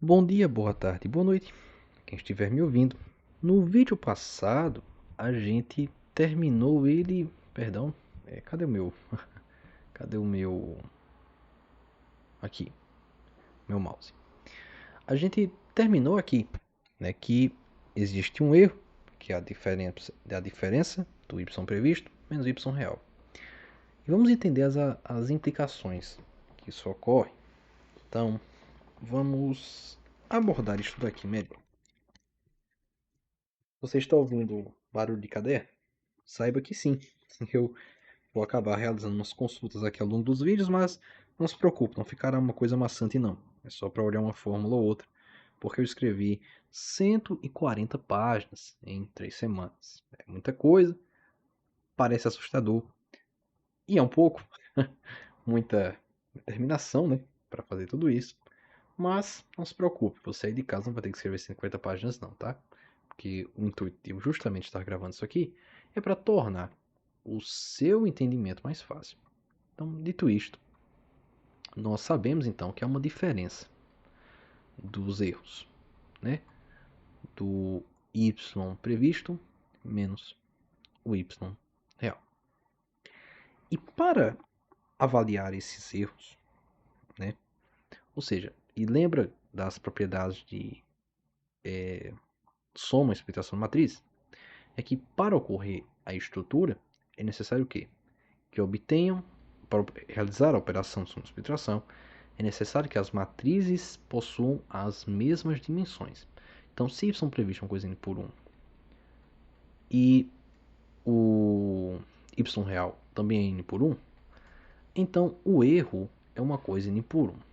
Bom dia, boa tarde, boa noite, quem estiver me ouvindo. No vídeo passado, a gente terminou ele. Perdão, cadê o meu? Cadê o meu. Aqui, meu mouse. A gente terminou aqui, né, que existe um erro, que é a diferença do y previsto menos o y real. E vamos entender as implicações que isso ocorre. Então, vamos abordar isso daqui melhor. Você está ouvindo barulho de caderno? Saiba que sim, eu vou acabar realizando umas consultas aqui ao longo dos vídeos, mas não se preocupe, não ficará uma coisa maçante não. É só para olhar uma fórmula ou outra, porque eu escrevi 140 páginas em 3 semanas. É muita coisa, parece assustador, e é um pouco, muita determinação, né, para fazer tudo isso. Mas não se preocupe, você aí de casa não vai ter que escrever 140 páginas não, tá? Porque o intuito de eu justamente estar gravando isso aqui é para tornar o seu entendimento mais fácil. Então, dito isto, nós sabemos então que há uma diferença dos erros, né? Do y previsto menos o y real. E para avaliar esses erros, né? Ou seja, e lembra das propriedades de soma e subtração de matriz? É que para ocorrer a estrutura é necessário o quê? Que obtenham, para realizar a operação de soma e subtração, é necessário que as matrizes possuam as mesmas dimensões. Então, se y previsto é uma coisa n por 1 e o y real também é n por 1, então o erro é uma coisa n por 1.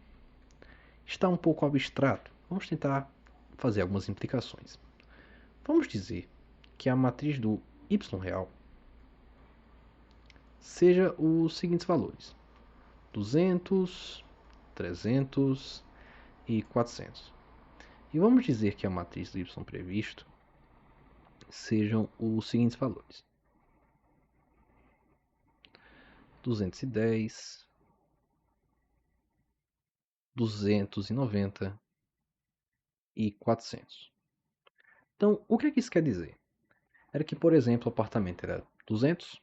Está um pouco abstrato. Vamos tentar fazer algumas implicações. Vamos dizer que a matriz do y real seja os seguintes valores: 200, 300 e 400. E vamos dizer que a matriz do y previsto sejam os seguintes valores: 210, 290 e 400. Então, o que é que isso quer dizer? Era que, por exemplo, o apartamento era 200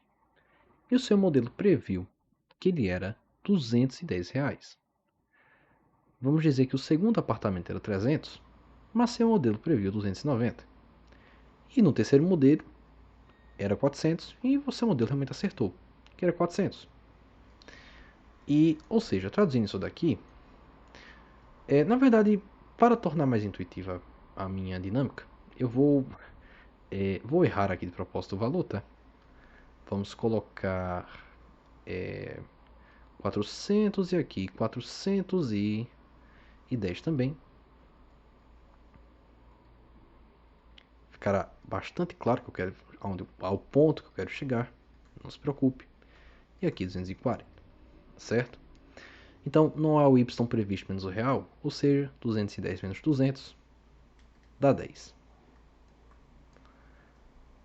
e o seu modelo previu que ele era R$ 210. Vamos dizer que o segundo apartamento era 300, mas seu modelo previu 290. E no terceiro modelo era 400 e o seu modelo realmente acertou, que era 400. E, ou seja, traduzindo isso daqui, na verdade, para tornar mais intuitiva a minha dinâmica, eu vou errar aqui de propósito o valor, tá? Vamos colocar 400 e aqui 410 também. Ficará bastante claro que eu quero ao ponto que eu quero chegar. Não se preocupe. E aqui 240, certo? Então não há o y previsto menos o real, ou seja, 210 menos 200 dá 10.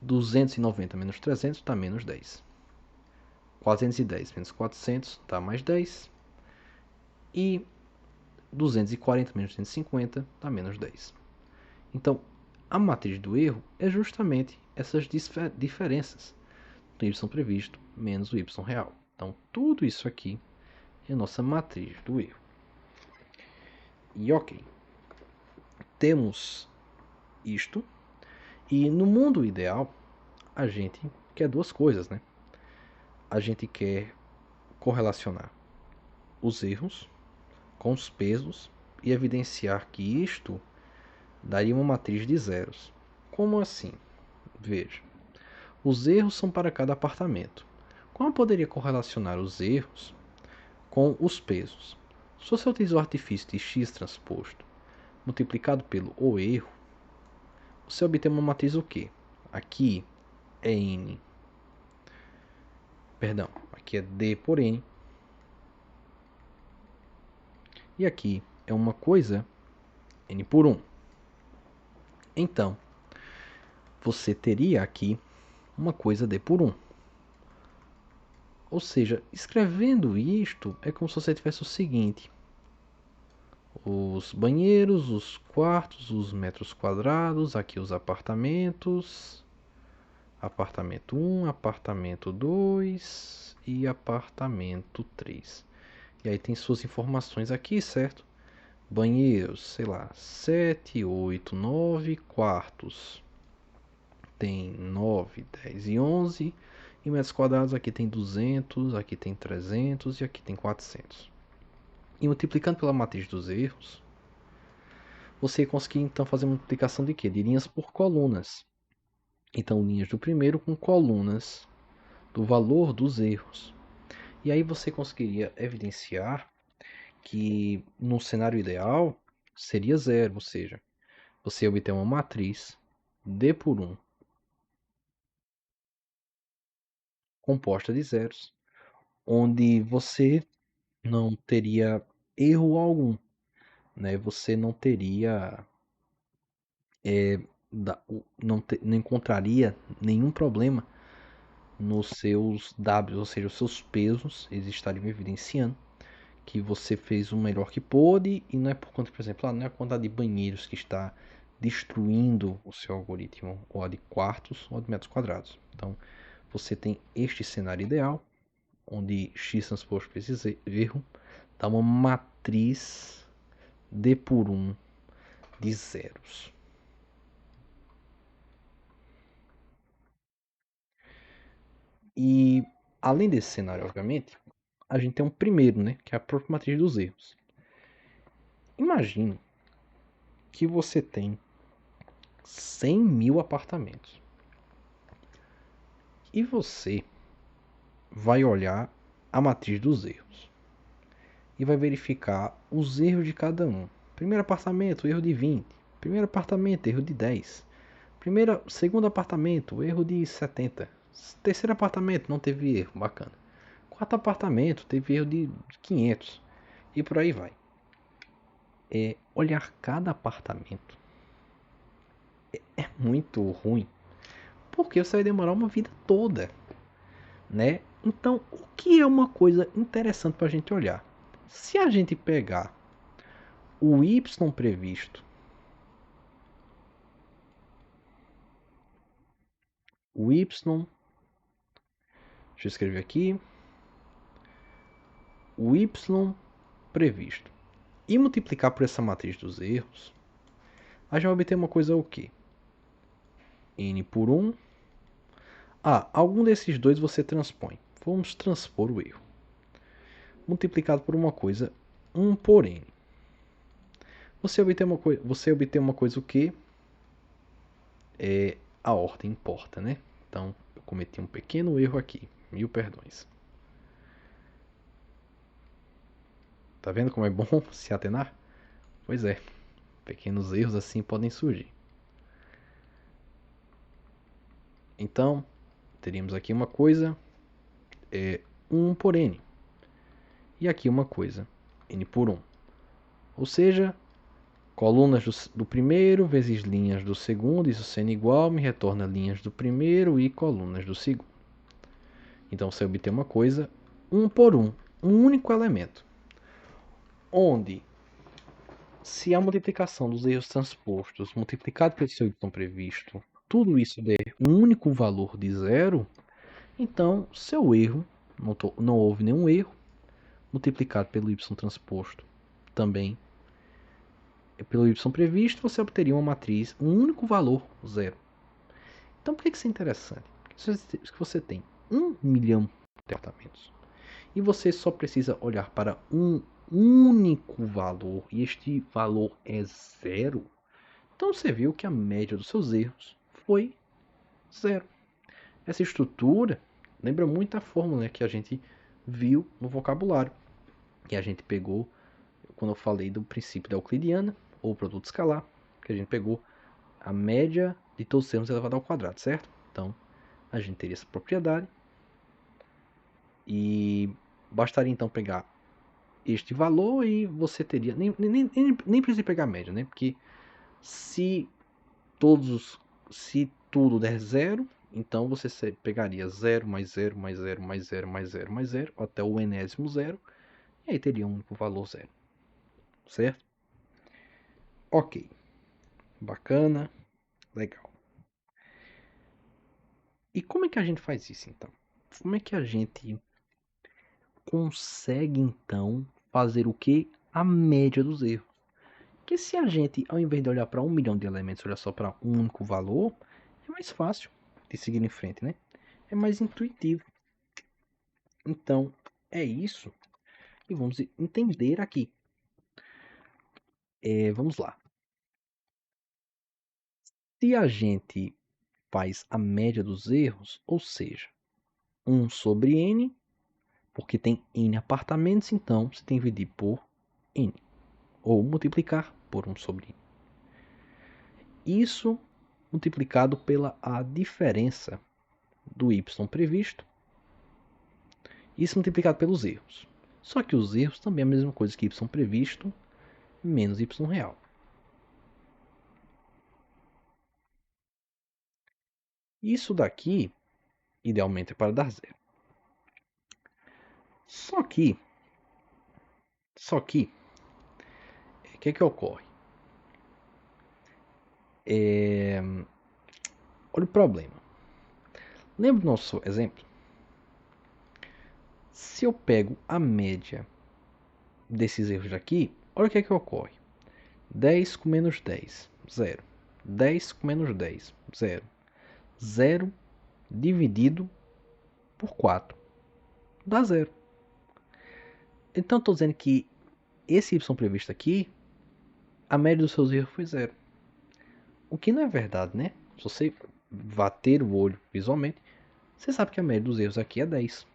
290 menos 300 dá menos 10. 410 menos 400 dá mais 10. E 240 menos 250 dá menos 10. Então, a matriz do erro é justamente essas diferenças do y previsto menos o y real. Então, tudo isso aqui é a nossa matriz do erro. E ok, temos isto. E no mundo ideal, a gente quer duas coisas, né? A gente quer correlacionar os erros com os pesos e evidenciar que isto daria uma matriz de zeros. Como assim? Veja, os erros são para cada apartamento. Como eu poderia correlacionar os erros com os pesos? Se você utilizar o artifício de x transposto multiplicado pelo o erro, você obtém uma matriz o quê? Aqui é n, perdão, aqui é d por n, e aqui é uma coisa n por 1. Então, você teria aqui uma coisa d por 1. Ou seja, escrevendo isto, é como se você tivesse o seguinte. os banheiros, os quartos, os metros quadrados, aqui os apartamentos, apartamento 1, apartamento 2 e apartamento 3. E aí tem suas informações aqui, certo? Banheiros, sei lá, 7, 8, 9 quartos. Tem 9, 10 e 11. E metros quadrados aqui tem 200, aqui tem 300 e aqui tem 400. E multiplicando pela matriz dos erros, você conseguir então fazer multiplicação de quê? De linhas por colunas. Então, linhas do primeiro com colunas do valor dos erros. E aí você conseguiria evidenciar que no cenário ideal seria zero, ou seja, você obter uma matriz D por 1 composta de zeros, onde você não teria erro algum, né? Você não teria, não encontraria nenhum problema nos seus W, ou seja, os seus pesos, eles estariam evidenciando que você fez o melhor que pôde e não é por conta, por exemplo, não é a quantidade de banheiros que está destruindo o seu algoritmo, ou a de quartos ou de metros quadrados. Então, você tem este cenário ideal, onde x transposto vezes erro dá uma matriz D por 1 de zeros. E além desse cenário, obviamente, a gente tem um primeiro, né, que é a própria matriz dos erros. Imagine que você tem 100 mil apartamentos e você vai olhar a matriz dos erros e vai verificar os erros de cada um. Primeiro apartamento, erro de 20. Primeiro apartamento, erro de 10. Segundo apartamento, erro de 70. Terceiro apartamento, não teve erro, bacana. Quarto apartamento, teve erro de 500. E por aí vai. Olhar cada apartamento é muito ruim, porque você vai demorar uma vida toda, né? Então, o que é uma coisa interessante para a gente olhar? Se a gente pegar o y previsto, o y, deixa eu escrever aqui, o y previsto, e multiplicar por essa matriz dos erros, a gente vai obter uma coisa o quê? N por 1. Algum desses dois você transpõe. Vamos transpor o erro. Multiplicado por uma coisa, 1 por n. Você obter uma coisa o que? A ordem importa, né? Então, eu cometi um pequeno erro aqui. 1000 perdões. Tá vendo como é bom se atenar? Pois é, pequenos erros assim podem surgir. Então, teríamos aqui uma coisa, 1 por n. E aqui uma coisa, n por 1. Ou seja, colunas do primeiro vezes linhas do segundo, isso sendo igual, me retorna linhas do primeiro e colunas do segundo. Então você obtém uma coisa 1 por 1, um único elemento. Onde, se a multiplicação dos erros transpostos multiplicado pelo seu y previsto, tudo isso der um único valor de zero, então seu erro, não houve nenhum erro, multiplicado pelo y transposto também pelo y previsto, você obteria uma matriz, um único valor, zero. Então por que isso é interessante? Porque você tem 1 milhão de apartamentos e você só precisa olhar para um único valor e este valor é zero, então você viu que a média dos seus erros foi zero. Essa estrutura lembra muito a fórmula, né, que a gente viu no vocabulário, que a gente pegou quando eu falei do princípio da euclidiana, ou produto escalar, que a gente pegou a média de todos os termos elevado ao quadrado, certo? Então, a gente teria essa propriedade e bastaria então pegar este valor e você teria, nem precisa pegar a média, né? Porque se tudo der zero, então você pegaria 0 mais 0 mais 0 mais 0 mais 0 mais 0 até o enésimo zero, e aí teria um único valor zero, certo? Ok, bacana, legal. E como é que a gente faz isso então? Como é que a gente consegue então fazer o que? A média dos erros. Porque se a gente, ao invés de olhar para 1 milhão de elementos, olhar só para um único valor, é mais fácil de seguir em frente, né? É mais intuitivo. Então, é isso e vamos entender aqui. Vamos lá. Se a gente faz a média dos erros, ou seja, 1 sobre n, porque tem n apartamentos, então você tem que dividir por n, ou multiplicar por 1 sobre n. Isso multiplicado pela a diferença do y previsto, isso multiplicado pelos erros. Só que os erros também é a mesma coisa que y previsto menos y real. Isso daqui, idealmente, é para dar zero. Só que, o que ocorre? Olha o problema. Lembra do nosso exemplo? Se eu pego a média desses erros daqui, olha o que ocorre. 10 com menos 10, 0. 10 com menos 10, 0. 0 dividido por 4 dá 0. Então estou dizendo que esse y previsto aqui, a média dos seus erros foi 0. O que não é verdade, né? Se você bater o olho visualmente, você sabe que a média dos erros aqui é 10.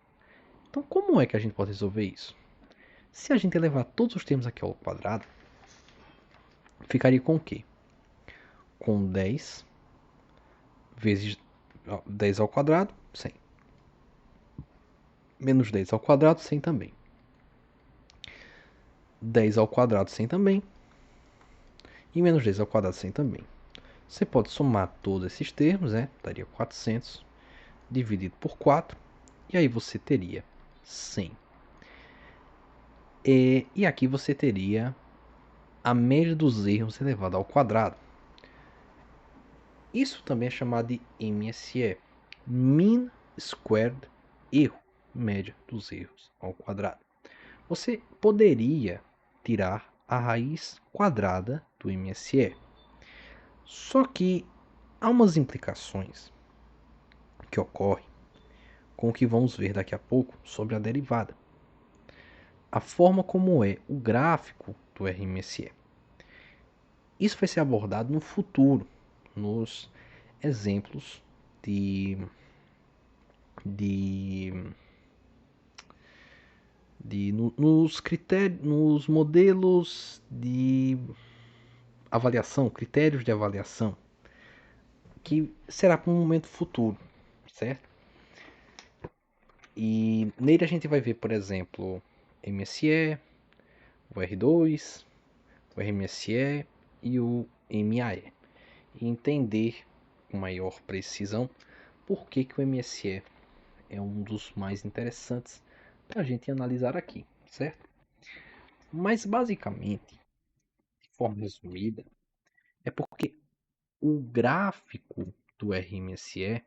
Então como é que a gente pode resolver isso? Se a gente elevar todos os termos aqui ao quadrado, ficaria com o quê? Com 10 vezes 10 ao quadrado, 100. Menos 10 ao quadrado, 100 também. 10 ao quadrado, 100 também. E menos 10 ao quadrado, 100 também. Você pode somar todos esses termos, né? Daria 400 dividido por 4. E aí você teria 100. E aqui você teria a média dos erros elevada ao quadrado. Isso também é chamado de MSE, Mean Squared Erro, média dos erros ao quadrado. Você poderia tirar a raiz quadrada do MSE. Só que há umas implicações que ocorrem com o que vamos ver daqui a pouco sobre a derivada. A forma como é o gráfico do RMSE. Isso vai ser abordado no futuro, nos exemplos nos critérios, nos modelos de avaliação, critérios de avaliação, que será para um momento futuro, certo? E nele a gente vai ver, por exemplo, MSE, o R2, o RMSE e o MAE. E entender com maior precisão por que o MSE é um dos mais interessantes para a gente analisar aqui, certo? Mas basicamente, de forma resumida, é porque o gráfico do RMSE,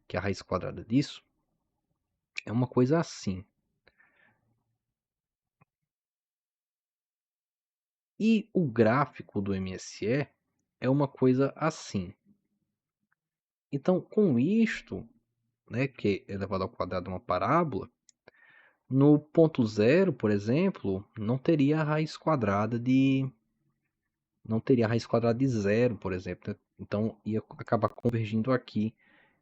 que é a raiz quadrada disso, é uma coisa assim. E o gráfico do MSE é uma coisa assim. Então, com isto, né, que é elevado ao quadrado uma parábola, no ponto zero, por exemplo, não teria a raiz quadrada de zero, por exemplo. Né? Então ia acabar convergindo aqui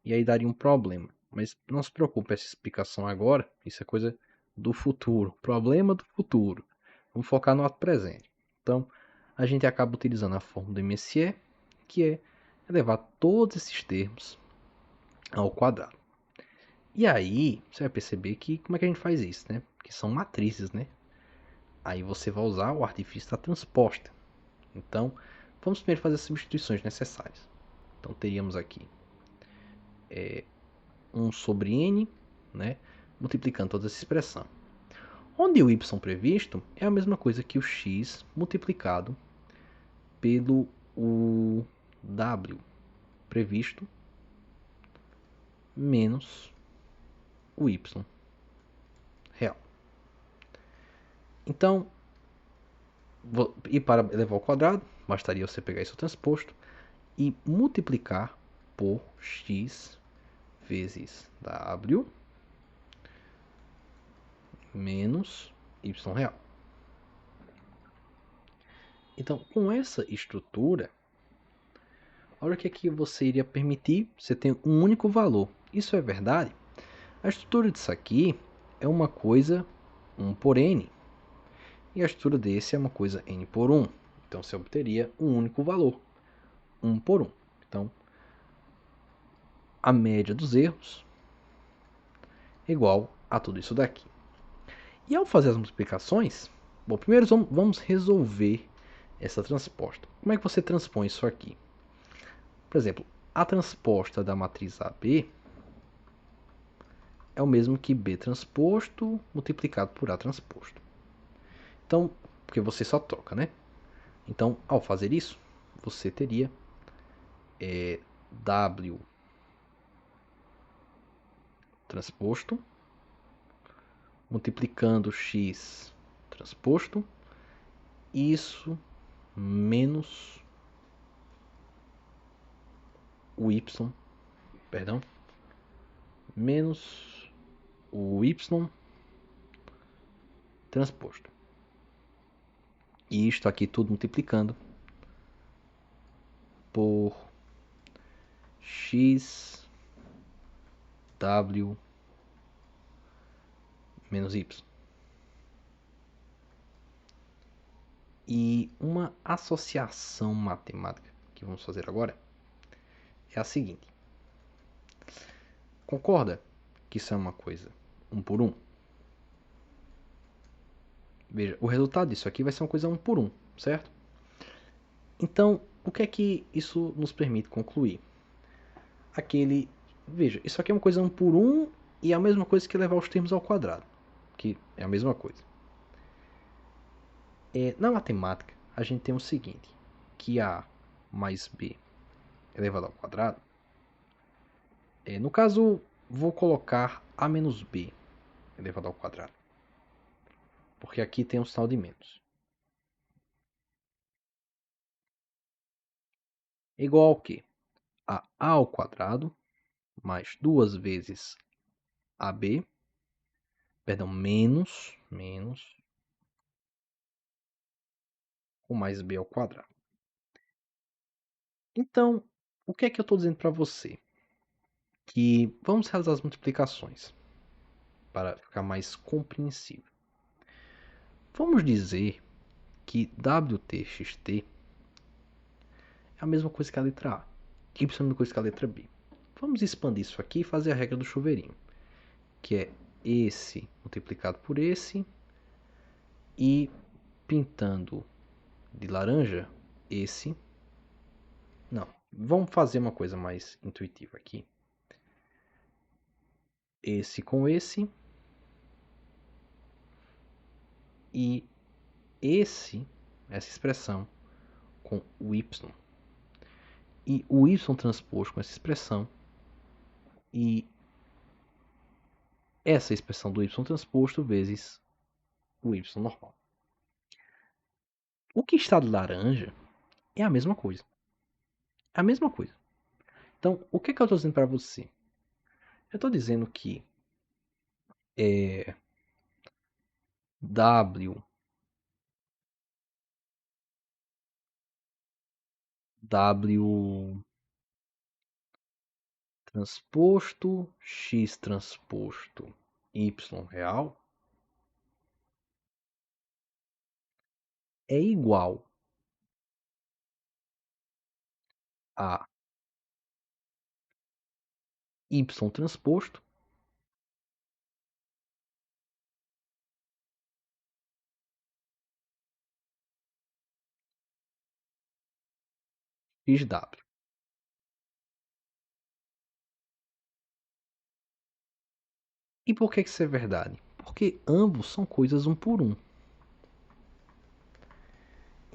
e aí daria um problema. Mas não se preocupe, essa explicação agora, isso é coisa do futuro, problema do futuro. Vamos focar no ato presente. Então a gente acaba utilizando a fórmula do MSE, que é elevar todos esses termos ao quadrado. E aí você vai perceber que como é que a gente faz isso, né? Que são matrizes, né? Aí você vai usar o artifício da transposta. Então, vamos primeiro fazer as substituições necessárias. Então, teríamos aqui 1 sobre n, né, multiplicando toda essa expressão. Onde o y previsto é a mesma coisa que o x multiplicado pelo o W previsto menos o Y real. Então, e para elevar ao quadrado, bastaria você pegar isso transposto e multiplicar por x vezes W menos Y real. Então, com essa estrutura, olha o que é que você iria permitir. Você tem um único valor. Isso é verdade? A estrutura disso aqui é uma coisa 1 por n. E a estrutura desse é uma coisa n por 1. Então, você obteria um único valor, 1 por 1. Então, a média dos erros é igual a tudo isso daqui. E ao fazer as multiplicações, bom, primeiro vamos resolver essa transposta. Como é que você transpõe isso aqui? Por exemplo, a transposta da matriz AB é o mesmo que B transposto multiplicado por A transposto. Então, porque você só troca, né? Então, ao fazer isso, você teria W transposto multiplicando x transposto, isso menos o y, perdão, menos o y transposto. E isto aqui tudo multiplicando por x w menos y. E uma associação matemática que vamos fazer agora é a seguinte. Concorda que isso é uma coisa 1 por 1? Veja, o resultado disso aqui vai ser uma coisa 1 por 1, certo? Então, o que é que isso nos permite concluir? Veja, isso aqui é uma coisa 1 por 1 e é a mesma coisa que levar os termos ao quadrado, que é a mesma coisa. Na matemática, a gente tem o seguinte, que A mais B elevado ao quadrado, no caso, vou colocar A menos B elevado ao quadrado, porque aqui tem um sinal de menos. É igual ao quê? A ao quadrado mais 2 vezes AB, perdão, menos o mais B ao quadrado. Então, o que é que eu estou dizendo para você? Que vamos realizar as multiplicações para ficar mais compreensível. Vamos dizer que WTXT é a mesma coisa que a letra A, Y é a mesma coisa que a letra B. Vamos expandir isso aqui e fazer a regra do chuveirinho, que é esse multiplicado por esse e pintando de laranja esse. Não, vamos fazer uma coisa mais intuitiva aqui. Esse com esse e essa expressão com o y. E o y transposto com essa expressão e essa expressão do y transposto vezes o y normal. O que está de laranja é a mesma coisa. É a mesma coisa. Então, o que eu estou dizendo para você? Eu estou dizendo que W transposto x transposto y real é igual a y transposto xw. E por que isso é verdade? Porque ambos são coisas 1 por 1.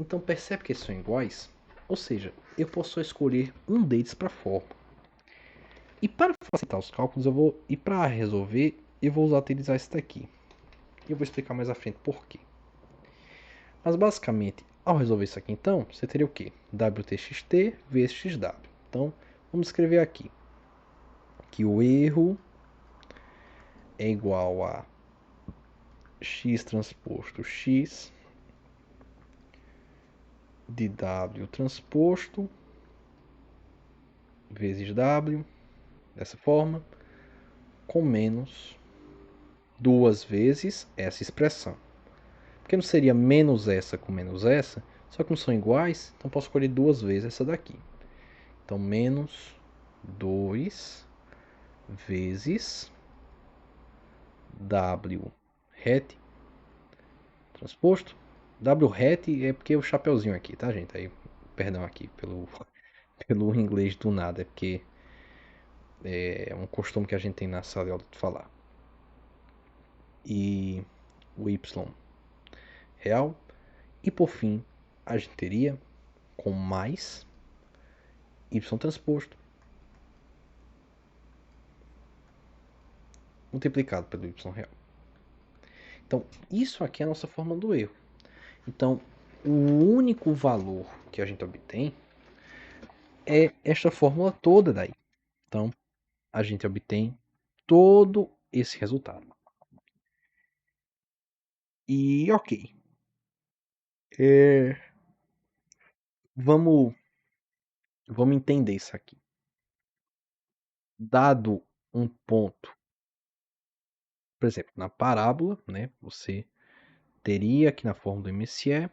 Então percebe que eles são iguais? Ou seja, eu posso só escolher um deles para a fórmula. E para facilitar os cálculos, e para resolver, eu vou utilizar esse daqui. E eu vou explicar mais à frente por quê. Mas basicamente, ao resolver isso aqui então, você teria o quê? WTXT vezes XW. Então, vamos escrever aqui que o erro é igual a x transposto x de W transposto vezes W, dessa forma, com menos duas vezes essa expressão. Porque não seria menos essa com menos essa, só que não são iguais, então posso escolher duas vezes essa daqui. Então, menos 2 vezes W hat transposto. W hat é porque o chapeuzinho aqui, tá, gente? Aí, perdão aqui pelo inglês do nada, é porque é um costume que a gente tem na sala de aula de falar. E o Y real. E por fim, a gente teria com mais Y transposto multiplicado pelo Y real. Então, isso aqui é a nossa fórmula do erro. Então, o único valor que a gente obtém é esta fórmula toda daí. Então, a gente obtém todo esse resultado. E ok. Vamos entender isso aqui. Dado um ponto, por exemplo, na parábola, né, você teria aqui na fórmula do MSE,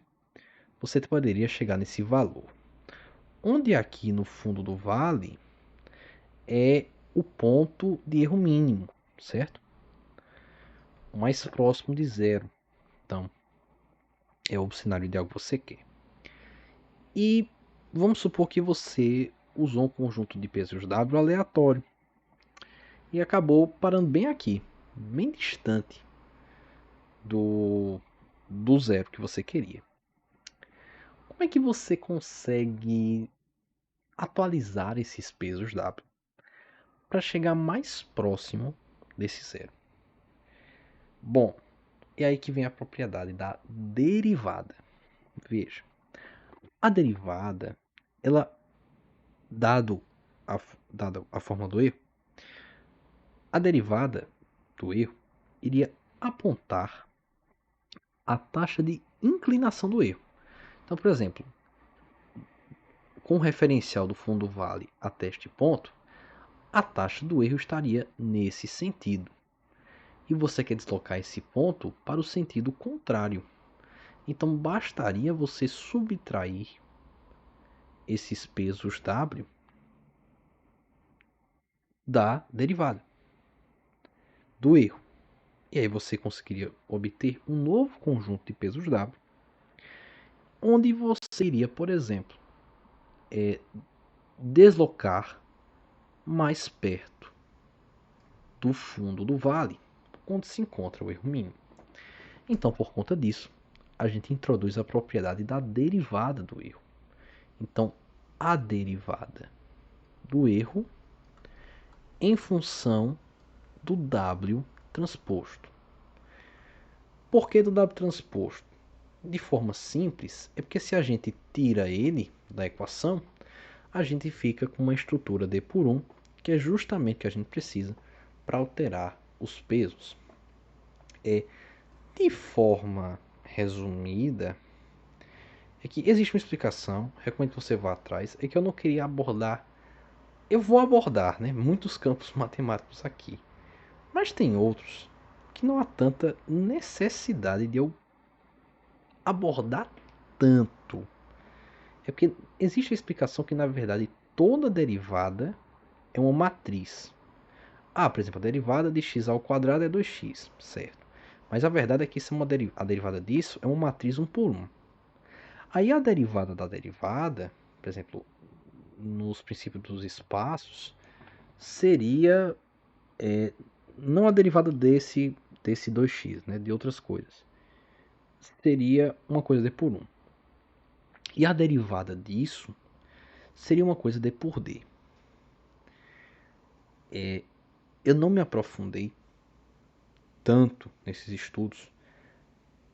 você poderia chegar nesse valor. Onde aqui no fundo do vale é o ponto de erro mínimo, certo? O mais próximo de zero. Então, é o cenário ideal que você quer. E vamos supor que você usou um conjunto de pesos W aleatório e acabou parando bem aqui, bem distante do zero que você queria. Como é que você consegue atualizar esses pesos W para chegar mais próximo desse zero? Bom, é aí que vem a propriedade da derivada. Veja, a derivada, ela, dado a forma do erro, a derivada do erro iria apontar a taxa de inclinação do erro. Então, por exemplo, com o referencial do fundo vale até este ponto, a taxa do erro estaria nesse sentido. E você quer deslocar esse ponto para o sentido contrário. Então, bastaria você subtrair esses pesos W da derivada do erro. E aí você conseguiria obter um novo conjunto de pesos W, onde você iria, por exemplo, deslocar mais perto do fundo do vale, onde se encontra o erro mínimo. Então, por conta disso, a gente introduz a propriedade da derivada do erro. Então, a derivada do erro em função do W transposto. Por que do W transposto? De forma simples, é porque se a gente tira ele da equação, a gente fica com uma estrutura D por 1, que é justamente o que a gente precisa para alterar os pesos. De forma resumida, é que existe uma explicação, recomendo que você vá atrás, é que eu não queria abordar, eu vou abordar, né, muitos campos matemáticos aqui, mas tem outros que não há tanta necessidade de eu abordar tanto. É porque existe a explicação que, na verdade, toda derivada é uma matriz. Por exemplo, a derivada de x ao quadrado é 2x, certo? Mas a verdade é que isso é a derivada disso é uma matriz 1 por 1. Aí a derivada da derivada, por exemplo, nos princípios dos espaços, seria não a derivada desse 2x, né, de outras coisas. Seria uma coisa d por 1. E a derivada disso seria uma coisa d por d. Eu não me aprofundei tanto nesses estudos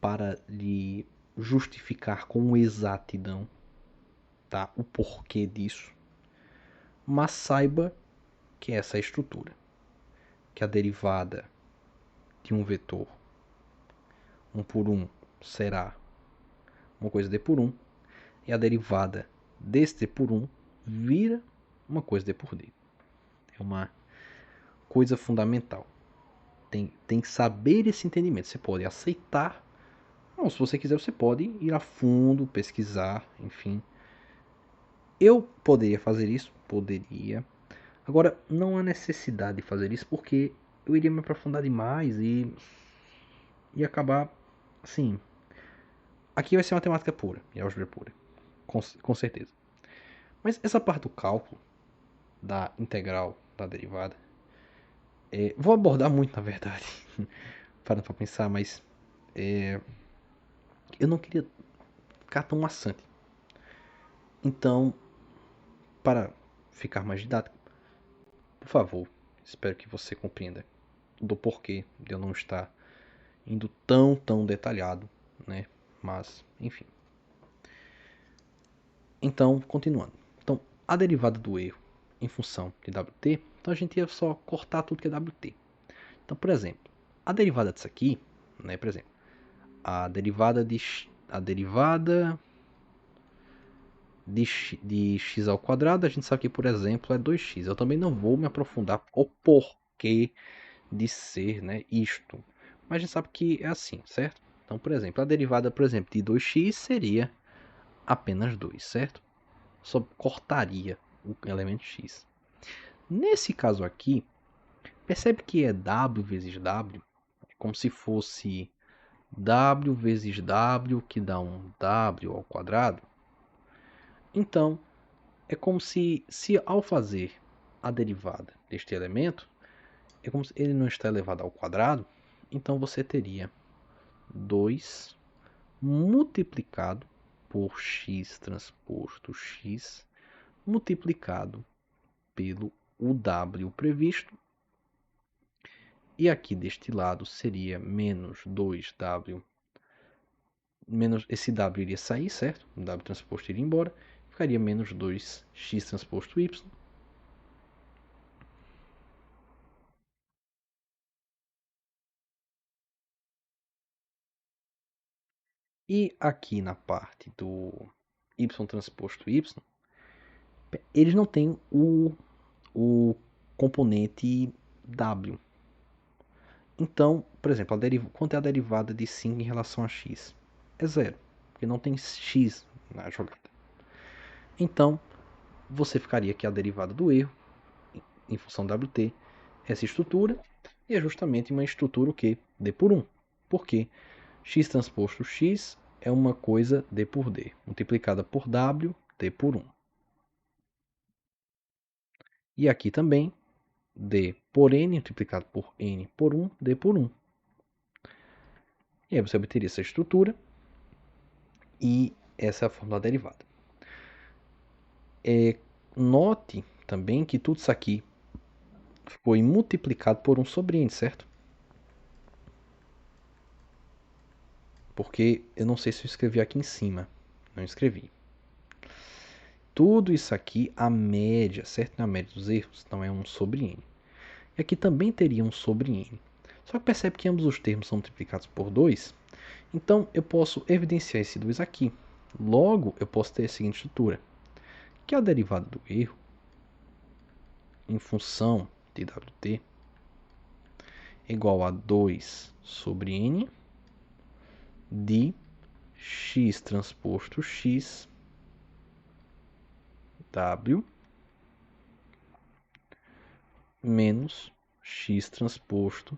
para lhe justificar com exatidão, tá, o porquê disso, mas saiba que essa é a estrutura, que a derivada de um vetor 1 por 1 será uma coisa d por 1, e a derivada desse d por 1 vira uma coisa d por d. É uma coisa fundamental. Tem que saber esse entendimento. Você pode aceitar, ou se você quiser, você pode ir a fundo, pesquisar, enfim. Eu poderia fazer isso? Poderia. Agora, não há necessidade de fazer isso porque eu iria me aprofundar demais e acabar, assim... Aqui vai ser matemática pura e álgebra pura, com certeza. Mas essa parte do cálculo, da integral, da derivada, vou abordar muito, na verdade, parando para pensar, mas eu não queria ficar tão maçante. Então, para ficar mais didático, por favor, espero que você compreenda do porquê de eu não estar indo tão detalhado, né? Mas, enfim. Então, continuando. Então, a derivada do erro em função de WT, então a gente ia só cortar tudo que é WT. Então, por exemplo, a derivada disso aqui, né, por exemplo, a derivada de x ao quadrado, a gente sabe que, por exemplo, é 2x. Eu também não vou me aprofundar o porquê de ser, né, isto. Mas a gente sabe que é assim, certo? Então, por exemplo, a derivada, por exemplo, de 2x seria apenas 2, certo? Só cortaria o elemento x. Nesse caso aqui, percebe que é w vezes w? É como se fosse w vezes w, que dá um w ao quadrado. Então, é como se ao fazer a derivada deste elemento, é como se ele não está elevado ao quadrado, então você teria 2 multiplicado por x transposto x multiplicado pelo o w previsto. E aqui deste lado seria menos 2w, menos esse w iria sair, certo? O w transposto iria embora, ficaria menos 2x transposto y. E aqui na parte do y transposto y, eles não têm o componente w. Então, por exemplo, quanto é a derivada de 5 em relação a x? É zero, porque não tem x na jogada. Então, você ficaria aqui a derivada do erro em função WT, essa estrutura, e é justamente uma estrutura o quê? D por 1. Por quê? X transposto x é uma coisa D por D, multiplicada por W, D por 1. E aqui também, D por N, multiplicado por N por 1, D por 1. E aí você obteria essa estrutura, e essa é a fórmula da derivada. Note também que tudo isso aqui foi multiplicado por 1 sobre N, certo? Porque eu não sei se eu escrevi aqui em cima. Não escrevi. Tudo isso aqui, a média, certo? A média dos erros, então é 1 sobre N. E aqui também teria 1 sobre N. Só que percebe que ambos os termos são multiplicados por 2. Então eu posso evidenciar esse 2 aqui. Logo, eu posso ter a seguinte estrutura, que a derivada do erro em função de WT é igual a 2 sobre N de x transposto x W menos x transposto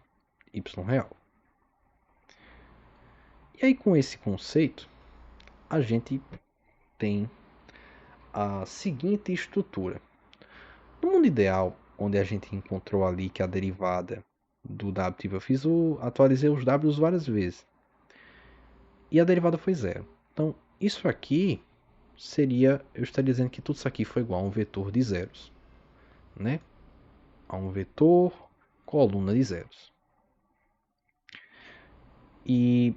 y real. E aí, com esse conceito, a gente tem a seguinte estrutura. No mundo ideal, onde a gente encontrou ali que a derivada do w, atualizei os w's várias vezes, e a derivada foi zero. Então, isso aqui eu estaria dizendo que tudo isso aqui foi igual a um vetor de zeros, né? A um vetor coluna de zeros. E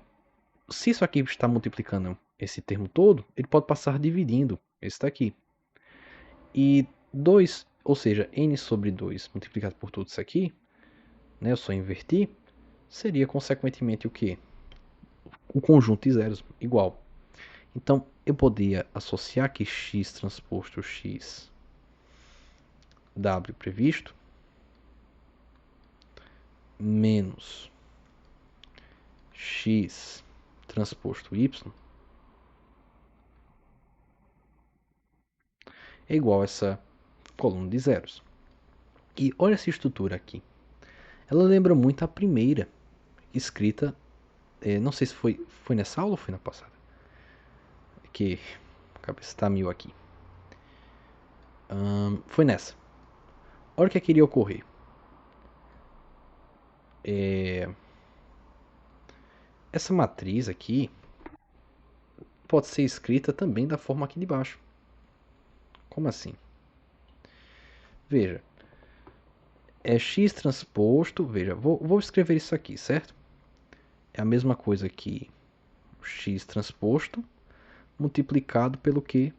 se isso aqui está multiplicando esse termo todo, ele pode passar dividindo esse daqui. E 2, ou seja, n sobre 2 multiplicado por tudo isso aqui, né, eu só inverti, seria consequentemente o quê? O conjunto de zeros igual. Então, eu poderia associar que x transposto x w previsto menos x transposto y é igual a essa coluna de zeros. E olha essa estrutura aqui. Ela lembra muito a primeira escrita, não sei se foi nessa aula ou foi na passada, que a cabeça está mil aqui. Foi nessa. Olha o que queria ocorrer. Essa matriz aqui pode ser escrita também da forma aqui de baixo. Como assim? Veja, é x transposto, veja, vou escrever isso aqui, certo? É a mesma coisa que x transposto multiplicado pelo que?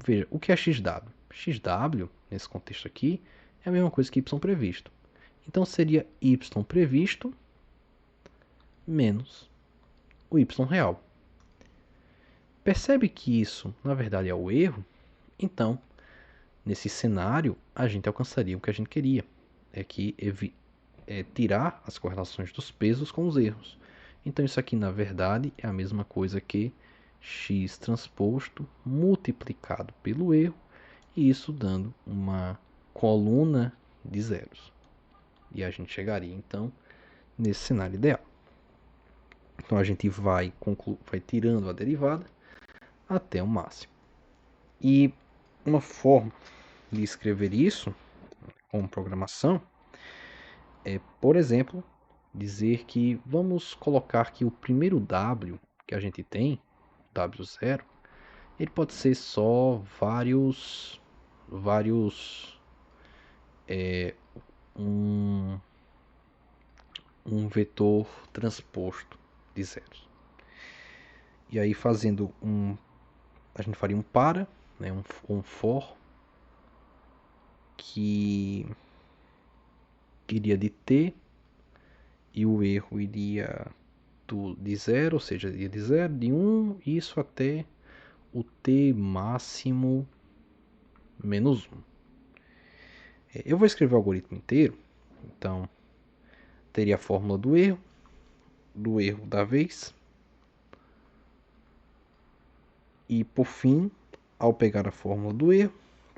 Veja, o que é xw? Xw, nesse contexto aqui, é a mesma coisa que y previsto. Então seria y previsto menos o y real. Percebe que isso, na verdade, é o erro? Então, nesse cenário, a gente alcançaria o que a gente queria. Tirar as correlações dos pesos com os erros. Então, isso aqui, na verdade, é a mesma coisa que x transposto multiplicado pelo erro, e isso dando uma coluna de zeros. E a gente chegaria, então, nesse cenário ideal. Então, a gente vai tirando a derivada até o máximo. E uma forma de escrever isso com programação é, por exemplo, dizer que vamos colocar que o primeiro W que a gente tem, W0, ele pode ser só um vetor transposto de zeros. E aí fazendo a gente faria um para, né, um for que iria de t e o erro iria de 0, ou seja, iria de 0, de 1, isso até o t máximo menos 1. Eu vou escrever o algoritmo inteiro, então teria a fórmula do erro da vez, e por fim, ao pegar a fórmula do erro,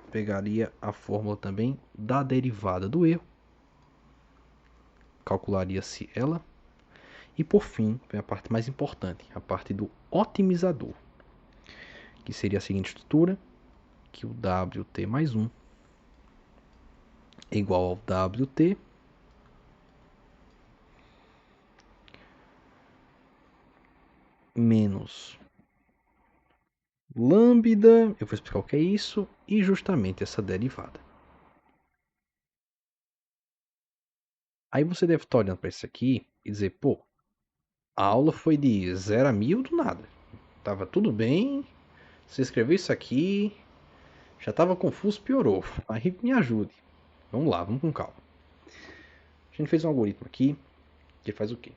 pegaria a fórmula também da derivada do erro, calcularia-se ela, e por fim, vem a parte mais importante, a parte do otimizador, que seria a seguinte estrutura, que o WT mais 1 é igual ao WT menos lambda, eu vou explicar o que é isso, e justamente essa derivada. Aí você deve estar olhando para isso aqui e dizer, pô, a aula foi de 0 a 1000 do nada. Tava tudo bem, você escreveu isso aqui, já estava confuso, piorou. Aí me ajude. Vamos lá, vamos com calma. A gente fez um algoritmo aqui que faz o quê?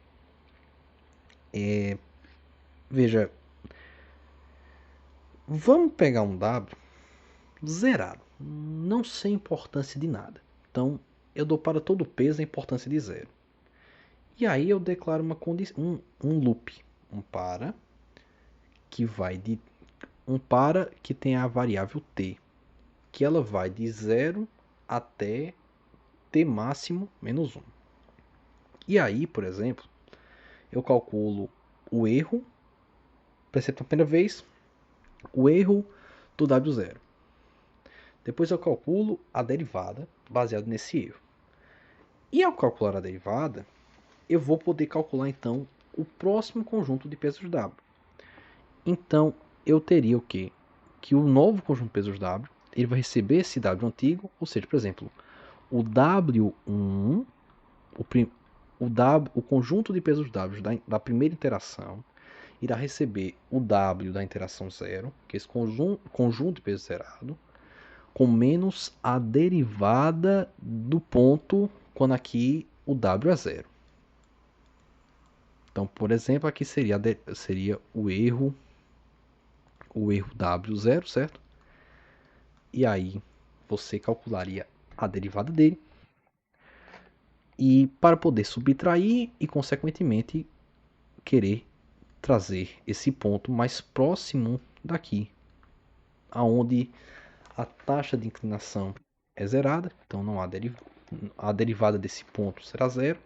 Veja, vamos pegar um W zerado, não sem importância de nada. Então, eu dou para todo peso a importância de 0. E aí eu declaro uma condição, um loop, um para que tem a variável t, que ela vai de 0 até t máximo menos 1. E aí, por exemplo, eu calculo o erro, pela primeira vez, o erro do W0. Depois eu calculo a derivada baseado nesse erro. E ao calcular a derivada, eu vou poder calcular então o próximo conjunto de pesos W. Então eu teria o que? que o novo conjunto de pesos W, ele vai receber esse W antigo, ou seja, por exemplo, o W1, o conjunto de pesos W da primeira interação, irá receber o W da interação 0, que é esse conjunto de peso zerado, com menos a derivada do ponto quando aqui o W é 0. Então, por exemplo, aqui seria o erro W0, certo? E aí você calcularia a derivada dele e para poder subtrair e consequentemente querer trazer esse ponto mais próximo daqui, aonde a taxa de inclinação é zerada, então não há a derivada desse ponto será zero,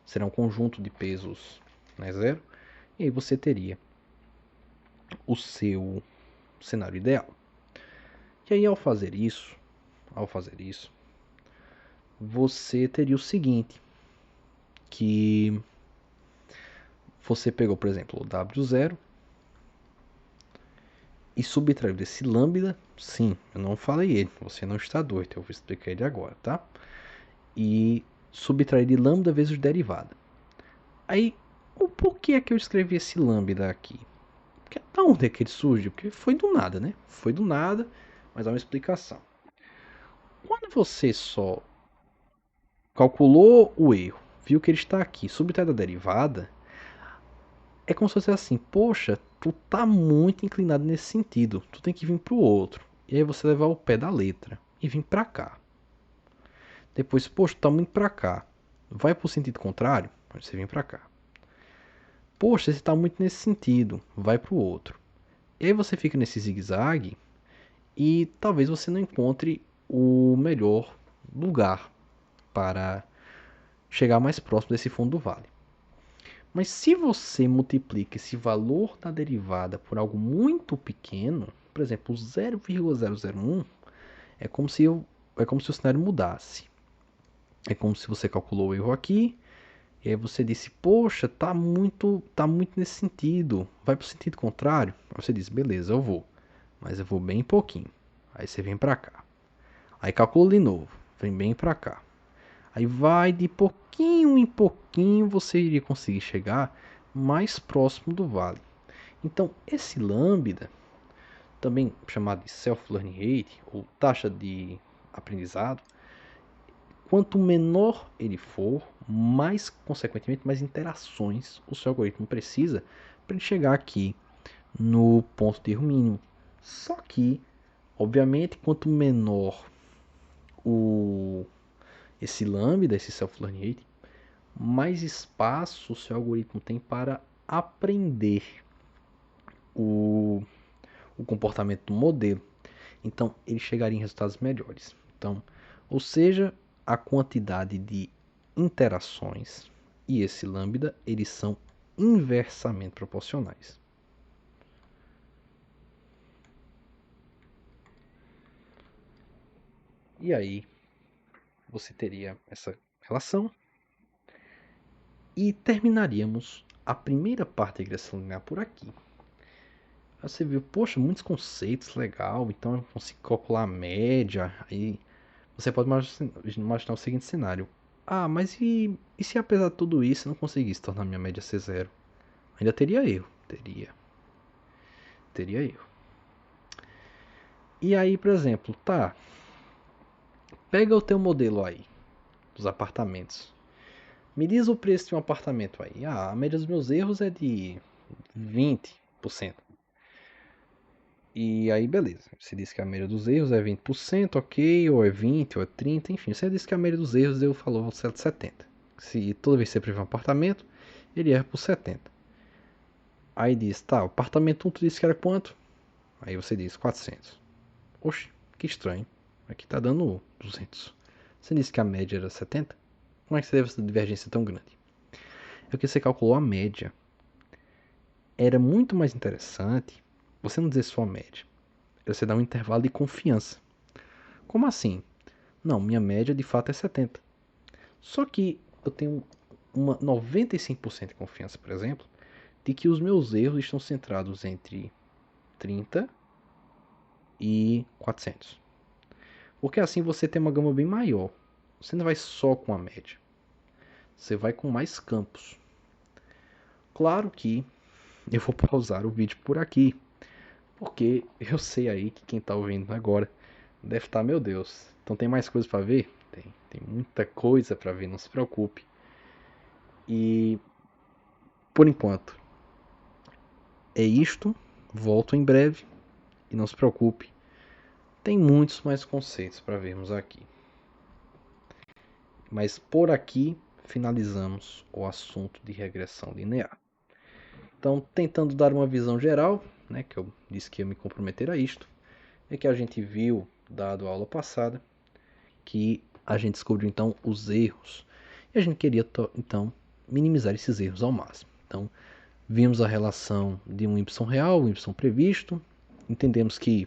será um conjunto de pesos, né, zero, e aí você teria o seu cenário ideal. E aí ao fazer isso, você teria o seguinte, que você pegou, por exemplo, o W0 e subtraiu desse lambda, sim, eu não falei ele, você não está doido, eu vou explicar ele agora, tá? E subtrair de lambda vezes derivada. Aí, o porquê é que eu escrevi esse lambda aqui? Porque da onde é que ele surge? Porque foi do nada, né? Foi do nada, mas há uma explicação. Quando você só calculou o erro, viu que ele está aqui, subtrai da derivada, é como se fosse assim, poxa, tu tá muito inclinado nesse sentido, tu tem que vir pro outro. E aí você levar o pé da letra e vir pra cá. Depois, poxa, tu tá muito pra cá. Vai pro sentido contrário, aí você vem pra cá. Poxa, você tá muito nesse sentido, vai pro outro. E aí você fica nesse zigue-zague e talvez você não encontre o melhor lugar para chegar mais próximo desse fundo do vale. Mas se você multiplica esse valor da derivada por algo muito pequeno, por exemplo, 0,001, é como se o cenário mudasse. É como se você calculou o erro aqui, e aí você disse, poxa, tá muito nesse sentido, vai para o sentido contrário. Aí você diz, beleza, eu vou, mas eu vou bem pouquinho. Aí você vem para cá. Aí calcula de novo, vem bem para cá. Aí vai de pouquinho em pouquinho você iria conseguir chegar mais próximo do vale. Então, esse lambda, também chamado de self-learning rate, ou taxa de aprendizado, quanto menor ele for, mais, consequentemente, mais interações o seu algoritmo precisa para ele chegar aqui no ponto de erro mínimo. Só que, obviamente, quanto menor esse lambda, esse self-learning rate, mais espaço o seu algoritmo tem para aprender o, o comportamento do modelo. Então, ele chegaria em resultados melhores. Então, ou seja, a quantidade de interações e esse lambda, eles são inversamente proporcionais. E aí, você teria essa relação e terminaríamos a primeira parte da regressão linear por aqui. Aí você viu, poxa, muitos conceitos, legal, então eu consigo calcular a média, aí você pode imaginar o seguinte cenário. Ah, mas e se apesar de tudo isso eu não conseguisse tornar minha média ser zero? Ainda teria erro, teria erro. E aí, por exemplo, tá, pega o teu modelo aí, dos apartamentos. Me diz o preço de um apartamento aí. Ah, a média dos meus erros é de 20%. E aí, beleza. Você disse que a média dos erros é 20%, ok, ou é 20, ou é 30, enfim. Você disse que a média dos erros eu falou de 70. Se toda vez que você prevê um apartamento, ele erra por 70. Aí diz, tá, o apartamento 1 tu disse que era quanto? Aí você diz 400. Oxe, que estranho. Aqui tá dando 200. Você disse que a média era 70? Como é que você teve essa divergência tão grande? É porque você calculou a média. Era muito mais interessante você não dizer só a média. Você dá um intervalo de confiança. Como assim? Não, minha média de fato é 70. Só que eu tenho uma 95% de confiança, por exemplo, de que os meus erros estão centrados entre 30 2.400. Porque assim você tem uma gama bem maior. Você não vai só com a média. Você vai com mais campos. Claro que eu vou pausar o vídeo por aqui. Porque eu sei aí que quem tá ouvindo agora deve estar, meu Deus. Então tem mais coisa para ver? Tem muita coisa para ver, não se preocupe. E por enquanto é isto. Volto em breve e não se preocupe. Tem muitos mais conceitos para vermos aqui. Mas por aqui finalizamos o assunto de regressão linear. Então, tentando dar uma visão geral, né, que eu disse que ia me comprometer a isto, é que a gente viu, dado a aula passada, que a gente descobriu então os erros. E a gente queria então minimizar esses erros ao máximo. Então, vimos a relação de um y real, um y previsto, entendemos que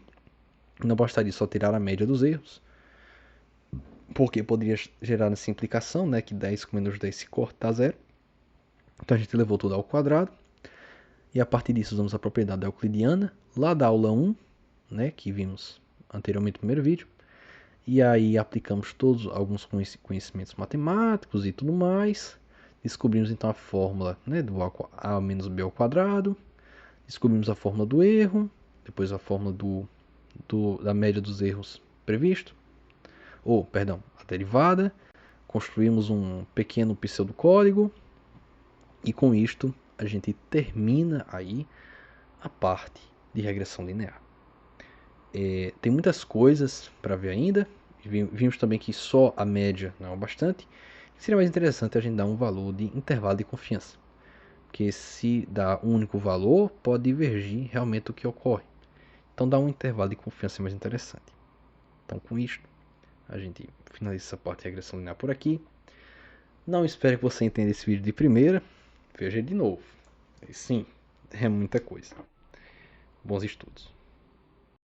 não bastaria só tirar a média dos erros, porque poderia gerar essa implicação, né, que 10 com menos 10 se corta a zero. Então a gente levou tudo ao quadrado. E a partir disso usamos a propriedade euclidiana, lá da aula 1, né, que vimos anteriormente no primeiro vídeo. E aí aplicamos todos alguns conhecimentos matemáticos e tudo mais. Descobrimos então a fórmula, né, do a menos b ao quadrado. Descobrimos a fórmula do erro, depois a fórmula da média dos erros previsto. A derivada. Construímos um pequeno pseudocódigo. E com isto a gente termina aí a parte de regressão linear. Tem muitas coisas para ver ainda. Vimos também que só a média não é bastante. Seria mais interessante a gente dar um valor de intervalo de confiança. Porque se dá um único valor, pode divergir realmente o que ocorre. Então dar um intervalo de confiança é mais interessante. Então com isto, a gente finaliza essa parte de regressão linear por aqui. Não espero que você entenda esse vídeo de primeira. Veja de novo. Sim, é muita coisa. Bons estudos.